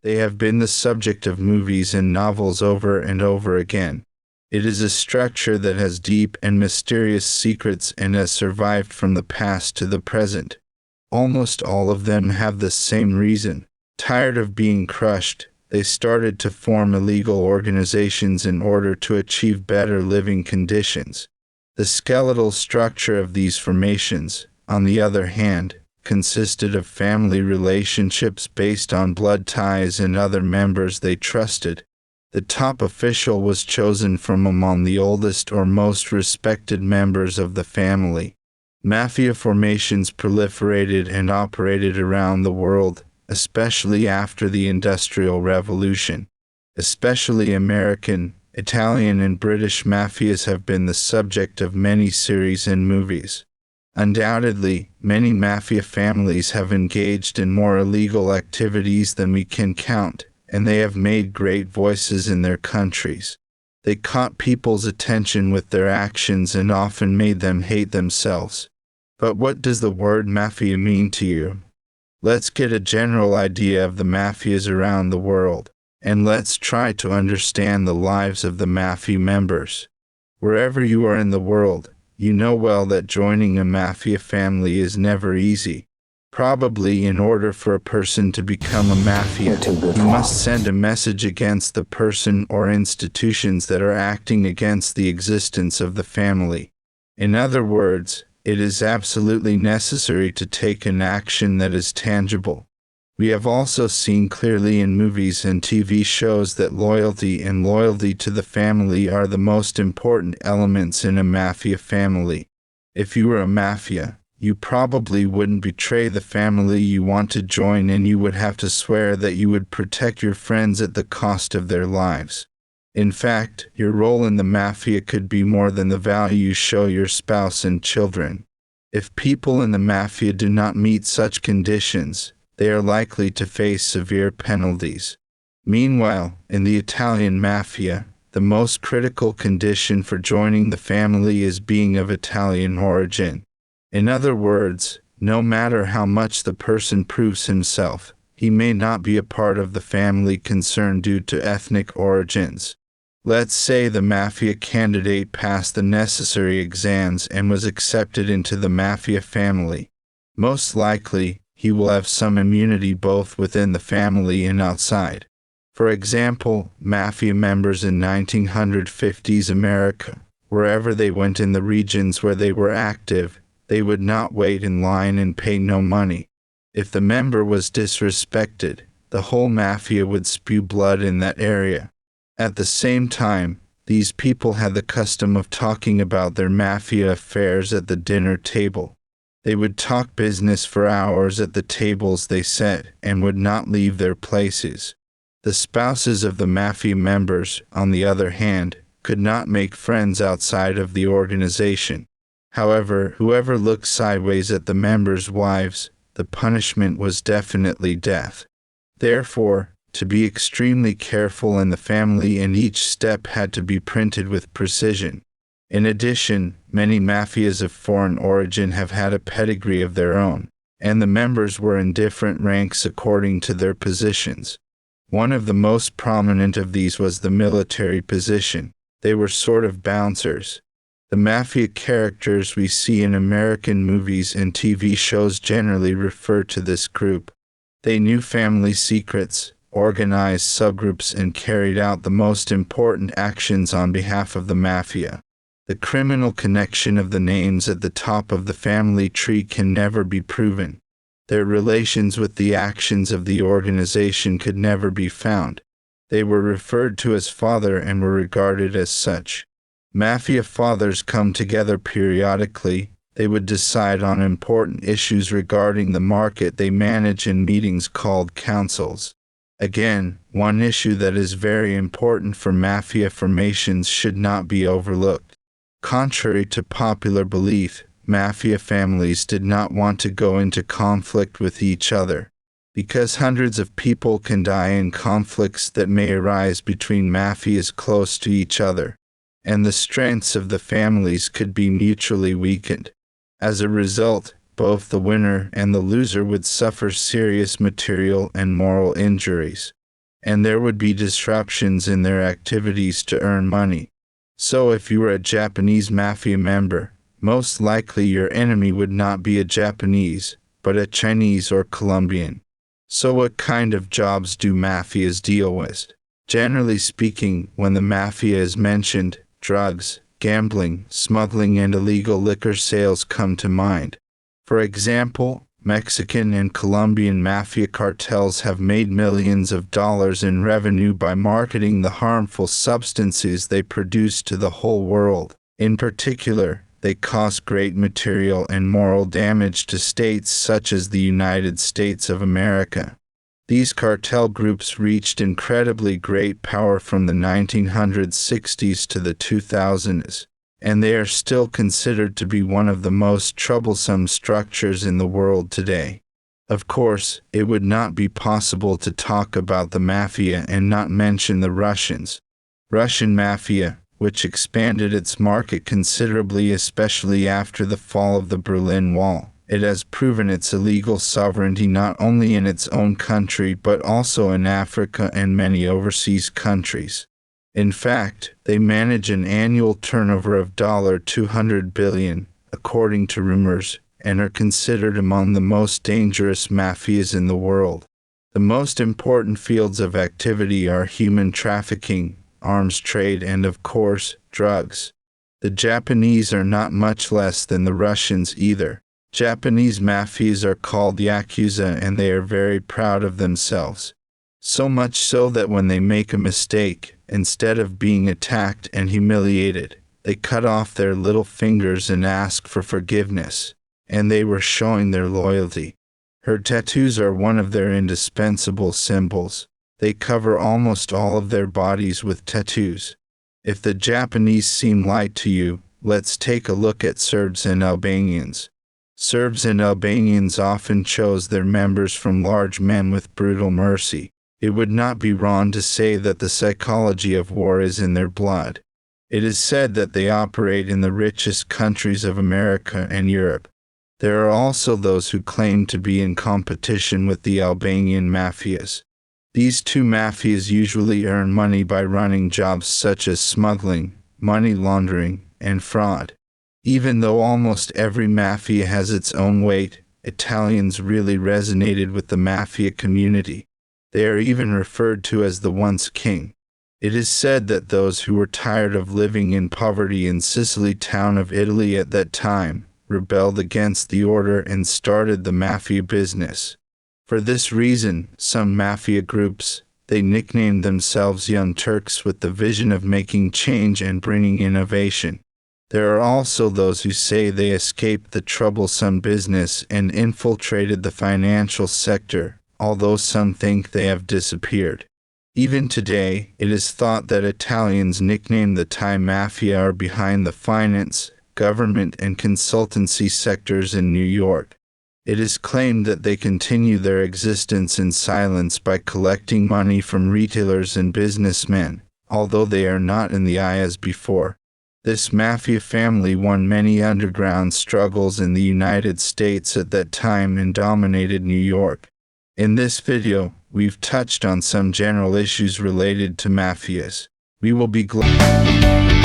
They have been the subject of movies and novels over and over again. It is a structure that has deep and mysterious secrets and has survived from the past to the present. Almost all of them have the same reason. Tired of being crushed, they started to form illegal organizations in order to achieve better living conditions. The skeletal structure of these formations, on the other hand, consisted of family relationships based on blood ties and other members they trusted. The top official was chosen from among the oldest or most respected members of the family. Mafia formations proliferated and operated around the world, especially after the Industrial Revolution. Especially American, Italian and British mafias have been the subject of many series and movies. Undoubtedly, many mafia families have engaged in more illegal activities than we can count, and they have made great voices in their countries. They caught people's attention with their actions and often made them hate themselves. But what does the word mafia mean to you? Let's get a general idea of the mafias around the world, and let's try to understand the lives of the mafia members. Wherever you are in the world, you know well that joining a mafia family is never easy. Probably in order for a person to become a mafia, you must send a message against the person or institutions that are acting against the existence of the family. In other words, it is absolutely necessary to take an action that is tangible. We have also seen clearly in movies and TV shows that loyalty and loyalty to the family are the most important elements in a mafia family. If you were a mafia, you probably wouldn't betray the family you want to join, and you would have to swear that you would protect your friends at the cost of their lives. In fact, your role in the mafia could be more than the value you show your spouse and children. If people in the mafia do not meet such conditions, they are likely to face severe penalties. Meanwhile, in the Italian mafia, the most critical condition for joining the family is being of Italian origin. In other words, no matter how much the person proves himself, he may not be a part of the family concerned due to ethnic origins. Let's say the mafia candidate passed the necessary exams and was accepted into the mafia family. Most likely, he will have some immunity both within the family and outside. For example, mafia members in 1950s America, wherever they went in the regions where they were active, they would not wait in line and pay no money. If the member was disrespected, the whole mafia would spew blood in that area. At the same time, these people had the custom of talking about their mafia affairs at the dinner table. They would talk business for hours at the tables they set and would not leave their places. The spouses of the mafia members, on the other hand, could not make friends outside of the organization. However, whoever looked sideways at the members' wives, the punishment was definitely death. Therefore, to be extremely careful in the family, and each step had to be printed with precision. In addition, many mafias of foreign origin have had a pedigree of their own, and the members were in different ranks according to their positions. One of the most prominent of these was the military position. They were sort of bouncers. The mafia characters we see in American movies and TV shows generally refer to this group. They knew family secrets, organized subgroups, and carried out the most important actions on behalf of the mafia. The criminal connection of the names at the top of the family tree can never be proven. Their relations with the actions of the organization could never be found. They were referred to as father and were regarded as such. Mafia fathers come together periodically. They would decide on important issues regarding the market they manage in meetings called councils. Again, one issue that is very important for mafia formations should not be overlooked. Contrary to popular belief, mafia families did not want to go into conflict with each other. Because hundreds of people can die in conflicts that may arise between mafias close to each other, and the strengths of the families could be mutually weakened. As a result, both the winner and the loser would suffer serious material and moral injuries. and there would be disruptions in their activities to earn money. So if you were a Japanese mafia member, most likely your enemy would not be a Japanese, but a Chinese or Colombian. So what kind of jobs do mafias deal with? Generally speaking, when the mafia is mentioned, drugs, gambling, smuggling and illegal liquor sales come to mind. For example, Mexican and Colombian mafia cartels have made millions of dollars in revenue by marketing the harmful substances they produce to the whole world. In particular, they cause great material and moral damage to states such as the United States of America. These cartel groups reached incredibly great power from the 1960s to the 2000s, and they are still considered to be one of the most troublesome structures in the world today. Of course, it would not be possible to talk about the mafia and not mention the Russians. Russian mafia, which expanded its market considerably especially after the fall of the Berlin Wall. It has proven its illegal sovereignty not only in its own country but also in Africa and many overseas countries. In fact, they manage an annual turnover of $200 billion, according to rumors, and are considered among the most dangerous mafias in the world. The most important fields of activity are human trafficking, arms trade and of course, drugs. The Japanese are not much less than the Russians either. Japanese mafias are called yakuza and they are very proud of themselves. So much so that when they make a mistake, instead of being attacked and humiliated, they cut off their little fingers and ask for forgiveness, and they were showing their loyalty. Her tattoos are one of their indispensable symbols. They cover almost all of their bodies with tattoos. If the Japanese seem light to you, let's take a look at Serbs and Albanians. Serbs and Albanians often chose their members from large men with brutal mercy. It would not be wrong to say that the psychology of war is in their blood. It is said that they operate in the richest countries of America and Europe. There are also those who claim to be in competition with the Albanian mafias. These two mafias usually earn money by running jobs such as smuggling, money laundering, and fraud. Even though almost every mafia has its own weight, Italians really resonated with the mafia community. They are even referred to as the once king. It is said that those who were tired of living in poverty in Sicily town of Italy at that time, rebelled against the order and started the mafia business. For this reason, some mafia groups, they nicknamed themselves Young Turks with the vision of making change and bringing innovation. There are also those who say they escaped the troublesome business and infiltrated the financial sector, although some think they have disappeared. Even today, it is thought that Italians nicknamed the Thai Mafia are behind the finance, government and consultancy sectors in New York. It is claimed that they continue their existence in silence by collecting money from retailers and businessmen, although they are not in the eye as before. This mafia family won many underground struggles in the United States at that time and dominated New York. In this video, we've touched on some general issues related to mafias. We will be glad